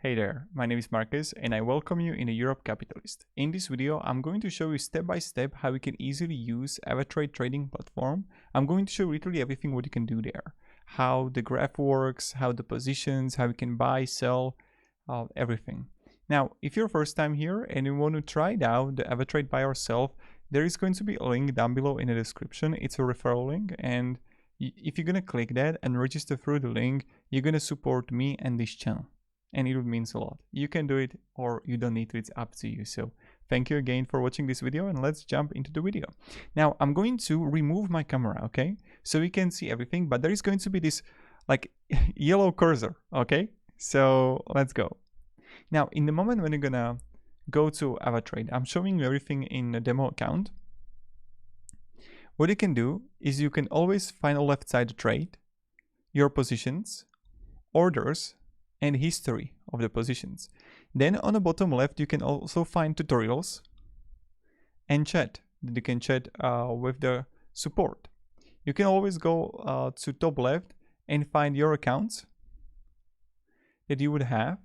Hey there, my name is Marcus and I welcome you in a Europe Capitalist. In this video, I'm going to show you step by step how you can easily use Avatrade trading platform. I'm going to show literally everything what you can do there. How the graph works, how the positions, how you can buy, sell, everything. Now, if you're first time here and you want to try it out, the Avatrade by yourself, there is going to be a link down below in the description. It's a referral link, and if you're gonna click that and register through the link, you're gonna support me and this channel. And it means a lot. You can do it or you don't need to, it's up to you. So thank you again for watching this video and let's jump into the video. Now I'm going to remove my camera, okay? So we can see everything, but there is going to be this like yellow cursor, okay? So let's go. Now in the moment when you're gonna go to Avatrade, I'm showing you everything in a demo account. What you can do is you can always find on the left side the trade, your positions, orders, and history of the positions. Then on the bottom left, you can also find tutorials and chat. You can chat with the support. You can always go to top left and find your accounts that you would have.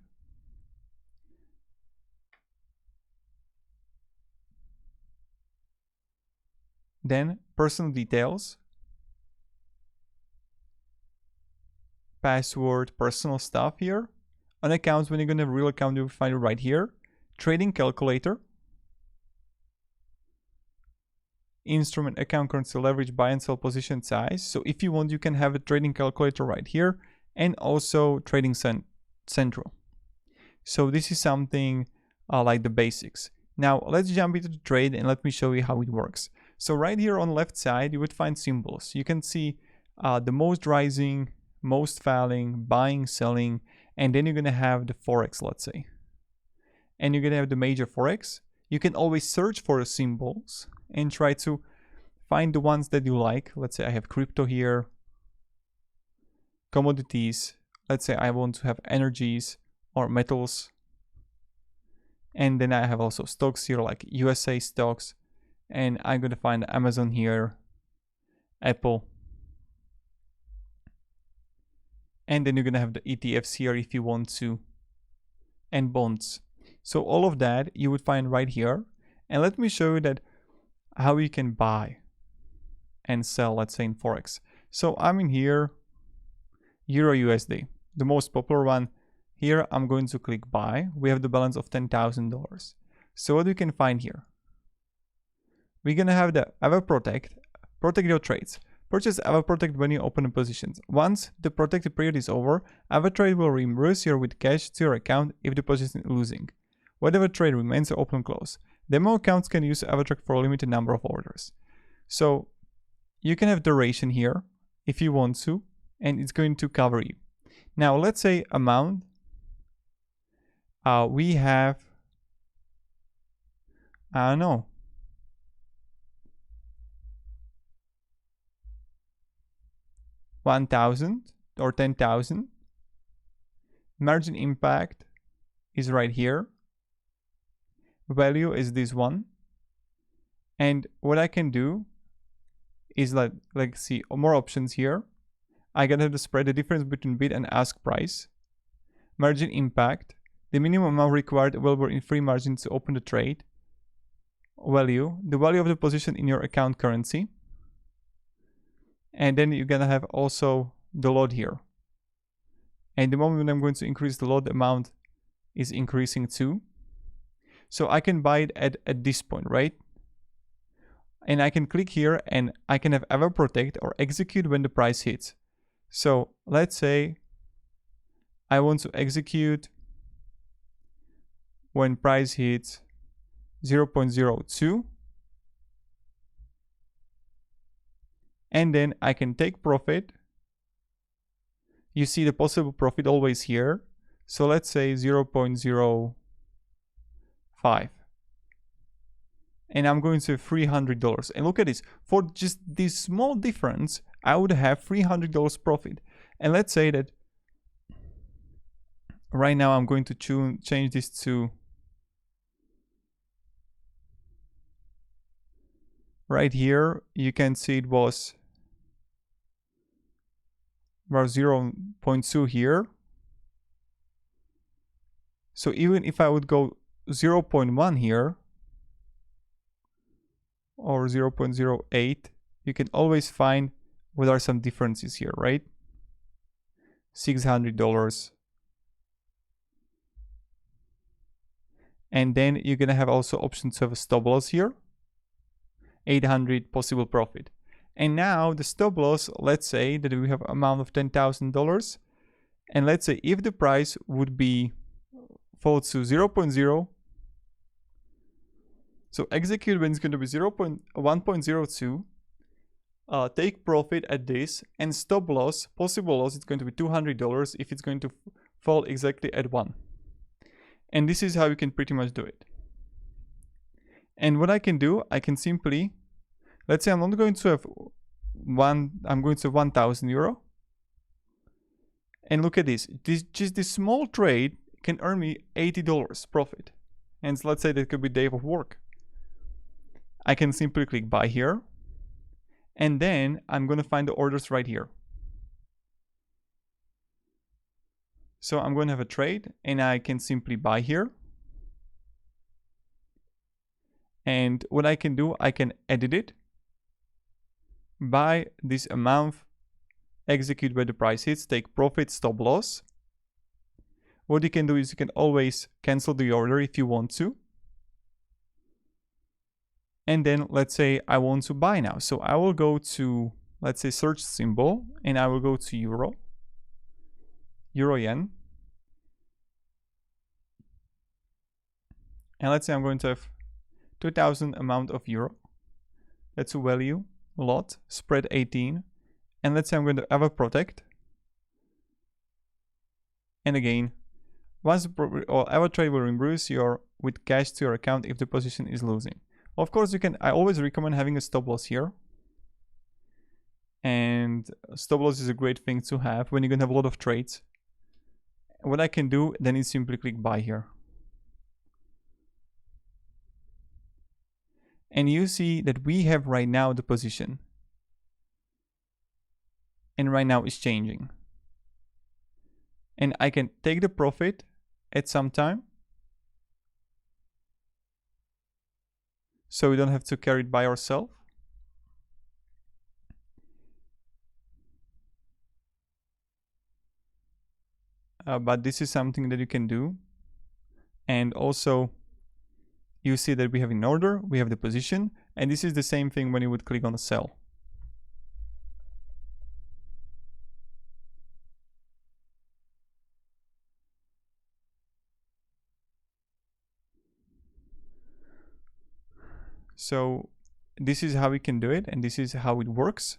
Then personal details, password, personal stuff here. On accounts, when you're going to have a real account, you'll find it right here. Trading calculator. Instrument account currency leverage, buy and sell position size. So if you want, you can have a trading calculator right here. And also trading central. So this is something like the basics. Now let's jump into the trade and let me show you how it works. So right here on the left side, you would find symbols. You can see the most rising, most falling, buying, selling, and then you're going to have the Forex, let's say. And you're going to have the major Forex. You can always search for the symbols and try to find the ones that you like. Let's say I have crypto here, commodities. Let's say I want to have energies or metals. And then I have also stocks here like USA stocks. And I'm going to find Amazon here, Apple. And then you're going to have the ETFs here if you want to, and bonds. So all of that you would find right here. And let me show you that how you can buy and sell, let's say in Forex. So I'm in here, Euro USD, the most popular one. Here I'm going to click buy. We have the balance of $10,000. So what we can find here? We're going to have the Avaprotect, protect your trades. Purchase Avaprotect when you open the positions. Once the protected period is over, Avatrade will reimburse you with cash to your account if the position is losing. Whatever trade remains open close. Demo accounts can use Avatrade for a limited number of orders. So you can have duration here if you want to, and it's going to cover you. Now let's say amount. We have, I don't know, 1,000 or 10,000. Margin impact is right here. Value is this one. And what I can do is like see more options here. I can have to spread the difference between bid and ask price. Margin impact. The minimum amount required available in free margin to open the trade. Value. The value of the position in your account currency. And then you're gonna have also the lot here. And the moment when I'm going to increase the lot, the amount is increasing too. So I can buy it at this point, right? And I can click here and I can have Avaprotect or execute when the price hits. So let's say I want to execute when price hits 0.02. And then I can take profit. You see the possible profit always here. So let's say 0.05. And I'm going to $300. And look at this. For just this small difference, I would have $300 profit. And let's say that right now I'm going to change this to right here. You can see it was 0.2 here. So even if I would go 0.1 here or 0.08, you can always find what are some differences here, right? $600. And then you're gonna have also options of a stop loss here, 800 possible profit. And now the stop loss, let's say that we have amount of $10,000, and let's say if the price would be fall to 0.0, so execute when it's going to be 0.1.02, take profit at this, and stop loss, possible loss, it's going to be $200 if it's going to fall exactly at 1. And this is how you can pretty much do it. And what I can do, I can simply, let's say I'm not going to have I'm going to have 1,000 euro. And look at this, just this small trade can earn me $80 profit. And let's say that could be day of work. I can simply click buy here. And then I'm going to find the orders right here. So I'm going to have a trade and I can simply buy here. And what I can do, I can edit it. Buy this amount, execute where the price hits, take profit, stop loss. What you can do is you can always cancel the order if you want to. And then let's say I want to buy now. So I will go to, let's say, search symbol, and I will go to euro yen. And let's say I'm going to have 2,000 amount of euro. That's a value, lot, spread 18. And let's say I'm going to Avatrade. And again, once Avatrade will reimburse you with cash to your account if the position is losing. Of course, I always recommend having a stop loss here. And stop loss is a great thing to have when you're going to have a lot of trades. What I can do then is simply click buy here. And you see that we have right now the position. And right now it's changing. And I can take the profit at some time. So we don't have to carry it by ourselves. But this is something that you can do. And also, you see that we have in order, we have the position, and this is the same thing when you would click on a sell. So this is how we can do it, and this is how it works.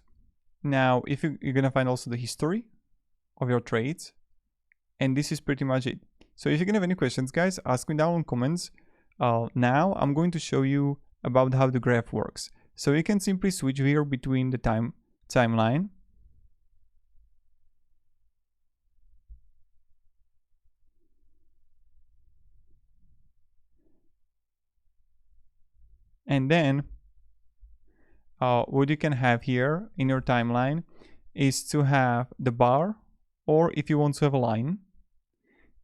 Now, if you're gonna find also the history of your trades, and this is pretty much it. So if you're gonna have any questions, guys, ask me down in comments. Now I'm going to show you about how the graph works. So you can simply switch here between the timeline. And then what you can have here in your timeline is to have the bar, or if you want to have a line,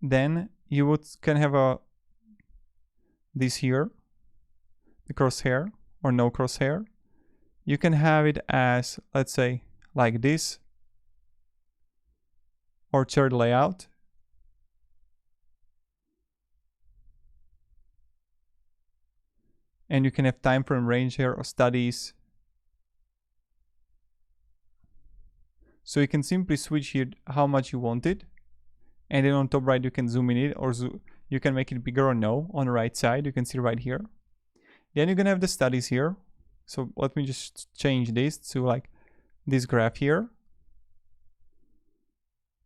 then you can have this here, the crosshair or no crosshair. You can have it as, let's say, like this, or chart layout. And you can have time frame range here or studies. So you can simply switch here how much you want it. And then on top right, you can zoom in it, or you can make it bigger or no. On the right side, you can see right here. Then you're gonna have the studies here. So let me just change this to like this graph here.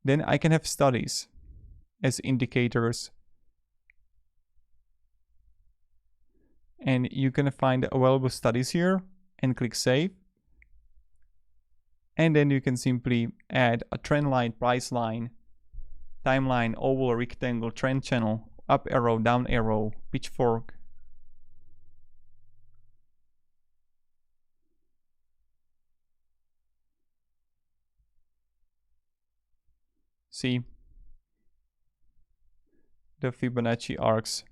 Then I can have studies as indicators. And you can find available studies here and click save. And then you can simply add a trend line, price line, timeline, oval or rectangle, trend channel, up arrow, down arrow, pitchfork. See, the Fibonacci arcs.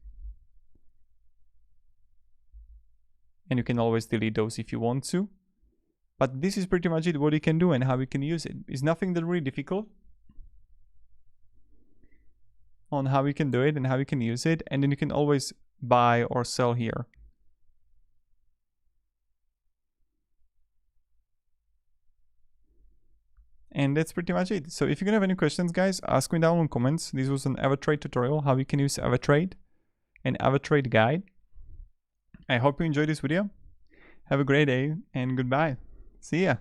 And you can always delete those if you want to. But this is pretty much it, what you can do and how you can use it. It's nothing that really difficult on how you can do it and how you can use it. And then you can always buy or sell here. And that's pretty much it. So if you're gonna have any questions, guys, ask me down in comments. This was an Avatrade tutorial, how you can use Avatrade, an Avatrade guide. I hope you enjoyed this video. Have a great day and goodbye. See ya.